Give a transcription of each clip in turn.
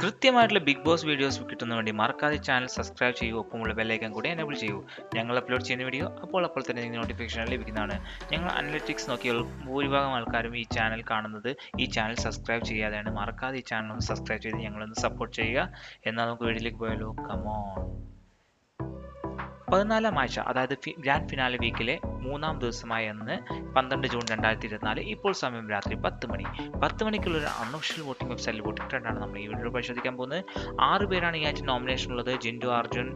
കൃത്യമായിട്ടുള്ള big boss videos കിട്ടുന്നതിന് വേണ്ടി മറക്കാതെ ചാനൽ സബ്സ്ക്രൈബ് ചെയ്യൂ, ഒപ്പമുള്ള ബെല്ലൈക്കൻ കൂടി എനേബിൾ ചെയ്യൂ. ഞങ്ങൾ അപ്ലോഡ് ചെയ്യുന്ന വീഡിയോ അപ്പോൾ തന്നെ നിങ്ങൾക്ക് നോട്ടിഫിക്കേഷൻ ലഭിക്കുന്നതാണ്. ഞങ്ങൾ അനലിറ്റിക്സ് നോക്കിയാൽ ഭൂരിഭാഗം ആൾക്കാരും ഈ ചാനൽ കാണുന്നത് ഈ ചാനൽ സബ്സ്ക്രൈബ് ചെയ്യാതെയാണ്. മറക്കാതെ ഈ ചാനൽ ഒന്ന് സബ്സ്ക്രൈബ് ചെയ്ത് ഞങ്ങളൊന്ന് സപ്പോർട്ട് ചെയ്യുക. എന്നാൽ നമുക്ക് വീഡിയോയിലേക്ക് പോയാലോ. കമോൺ. 14-ാം ആഴ്ച, അതായത് ഗ്രാൻഡ് ഫിനാലെ വീക്കിലെ 3-ാം ദിവസമായ ഇന്ന് 12 ജൂൺ 2024. ഇപ്പോൾ സമയം രാത്രി 10 മണി. 10 മണിക്കുള്ള ഒരു അൺഒഫീഷ്യൽ വോട്ടിംഗ് വെബ്സൈറ്റിൽ വോട്ടിട്ടാണ് നമ്മൾ ഈ വീഡിയോ പരിശോധിക്കാൻ പോകുന്നത്. 6 പേരാണ് ഈ ആഴ്ച നോമിനേഷൻ ഉള്ളത്. ജിൻഡു, അർജുൻ,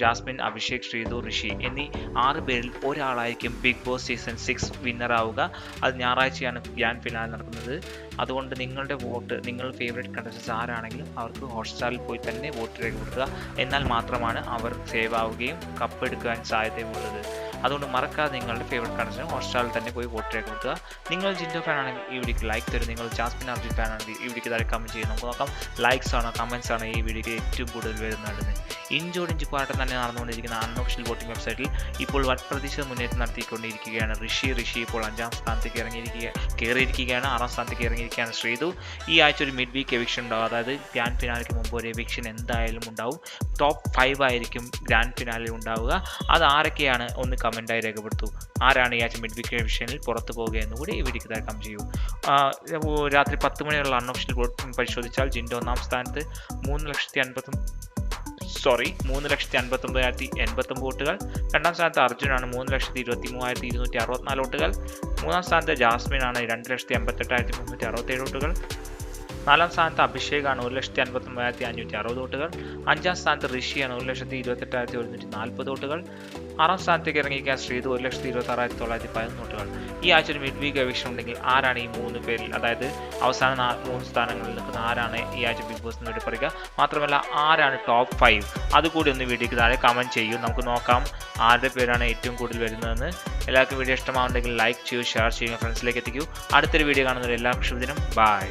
ജാസ്മിൻ, അഭിഷേക്, ശ്രീതു, ഋഷി എന്നീ 6 പേരിൽ ഒരാളായിരിക്കും ബിഗ് ബോസ് സീസൺ 6 വിന്നർ ആവുക. അത് ഞായറാഴ്ചയാണ് ഗ്രാൻഡ് ഫിനാലെ നടക്കുന്നത്. അതുകൊണ്ട് നിങ്ങളുടെ വോട്ട്, നിങ്ങളുടെ ഫേവറേറ്റ് കണ്ടസ്റ്റൻസ് ആരാണെങ്കിലും അവർക്ക് ഹോട്ട്സ്റ്റാറിൽ പോയി തന്നെ വോട്ട് രേഖപ്പെടുത്തുക. എന്നാൽ മാത്രമാണ് അവർ സേവ് ആവുകയും കപ്പെടുക്കാൻ സാധ്യതയുള്ളത്. അതുകൊണ്ട് മറക്കാതെ നിങ്ങളുടെ ഫേവറേറ്റ് കണ്ടസ്റ്റൻസ് ഹോട്ട്സ്റ്റാറിൽ തന്നെ പോയി വോട്ട് രേഖപ്പെടുത്തുക. നിങ്ങൾ ജിൻഡോ ഫാൻ ആണെങ്കിൽ ഈ വീഡിയോക്ക് ലൈക്ക് തരും. നിങ്ങൾ ജാസ്മിൻ, അർജുൻ ഫാൻ ആണെങ്കിൽ ഈ വീഡിയോക്ക് താഴെ കമൻറ്റ് ചെയ്യും. നമുക്ക് നോക്കാം ലൈക്സ് ആണോ കമൻറ്റ്സ് ആണോ ഈ വീഡിയോക്ക് ഏറ്റവും കൂടുതൽ വരുന്നത്. ഇഞ്ചോടിഞ്ച് പോരാട്ടം തന്നെ നടന്നുകൊണ്ടിരിക്കുന്ന അൺഒഫീഷ്യൽ വോട്ടിംഗ് വെബ്സൈറ്റിൽ ഇപ്പോൾ വൻപ്രതീക്ഷിത മുന്നേറ്റം നടത്തിക്കൊണ്ടിരിക്കുകയാണ് ഋഷി ഇപ്പോൾ 5-ാം സ്ഥാനത്തേക്ക് കയറിയിരിക്കുകയാണ്. 6-ാം സ്ഥാനത്തേക്ക് ഇറങ്ങിയിരിക്കുകയാണ് ശ്രീതു. ഈ ആഴ്ച ഒരു മിഡ് വീക്ക് എവിക്ഷൻ ഉണ്ടാവും. അതായത് ഗ്രാൻഡ് ഫിനാലയ്ക്ക് മുമ്പ് ഒരു എവിക്ഷൻ എന്തായാലും ഉണ്ടാവും. ടോപ്പ് 5 ആയിരിക്കും ഗ്രാൻഡ് ഫിനാലെ ഉണ്ടാവുക. അത് ആരൊക്കെയാണ് ഒന്ന് കമൻറ്റായി രേഖപ്പെടുത്തൂ. ആരാണ് ഈ ആഴ്ച മിഡ് വീക്ക് എവിക്ഷനിൽ പുറത്തു പോകുക എന്നുകൂടി ഈ വീഡിയോക്ക് താഴെ കമന്റ് ചെയ്യൂ. രാത്രി 10 മണിയുള്ള അൺഒഫീഷ്യൽ വോട്ടിംഗ് പരിശോധിച്ചാൽ ജിൻഡോ 1-ാം സ്ഥാനത്ത് 3,59,089 വോട്ടുകൾ. 2-ാം സ്ഥാനത്ത് അർജുനാണ് 3,23,264 വോട്ടുകൾ. 3-ാം സ്ഥാനത്ത് ജാസ്മിൻ ആണ് 2,88,367 വോട്ടുകൾ. 4-ാം സ്ഥാനത്ത് അഭിഷേകാണ് 1,59,560 വോട്ടുകൾ. 5-ാം സ്ഥാനത്ത് ഋഷിയാണ് 1,28,140 വോട്ടുകൾ. 6-ാം സ്ഥാനത്തേക്ക് ഇറങ്ങിയിരിക്കാൻ ശ്രീതു 1,26,911 വോട്ടുകൾ. ഈ ആഴ്ച ഒരു മിഡ് വീക്ക് എവിക്ഷൻ ഉണ്ടെങ്കിൽ ആരാണ് ഈ 3 പേരിൽ, അതായത് അവസാന 3 സ്ഥാനങ്ങളിൽ നിൽക്കുന്ന ആരാണ് ഈ ആഴ്ച ബിഗ് ബോസ് വേണ്ടി പറയുക. മാത്രമല്ല ആരാണ് ടോപ്പ് 5 അതുകൂടി ഒന്ന് വീഡിയോക്ക് താഴെ കമൻറ്റ് ചെയ്യൂ. നമുക്ക് നോക്കാം ആരുടെ പേരാണ് ഏറ്റവും കൂടുതൽ വരുന്നതെന്ന്. എല്ലാവർക്കും വീഡിയോ ഇഷ്ടമാവുണ്ടെങ്കിൽ ലൈക്ക് ചെയ്യൂ, ഷെയർ ചെയ്യുക, ഫ്രണ്ട്സിലേക്ക് എത്തിക്കൂ. അടുത്തൊരു വീഡിയോ കാണുന്നവരെ എല്ലാവർക്കും ശുഭദിനം. ബൈ.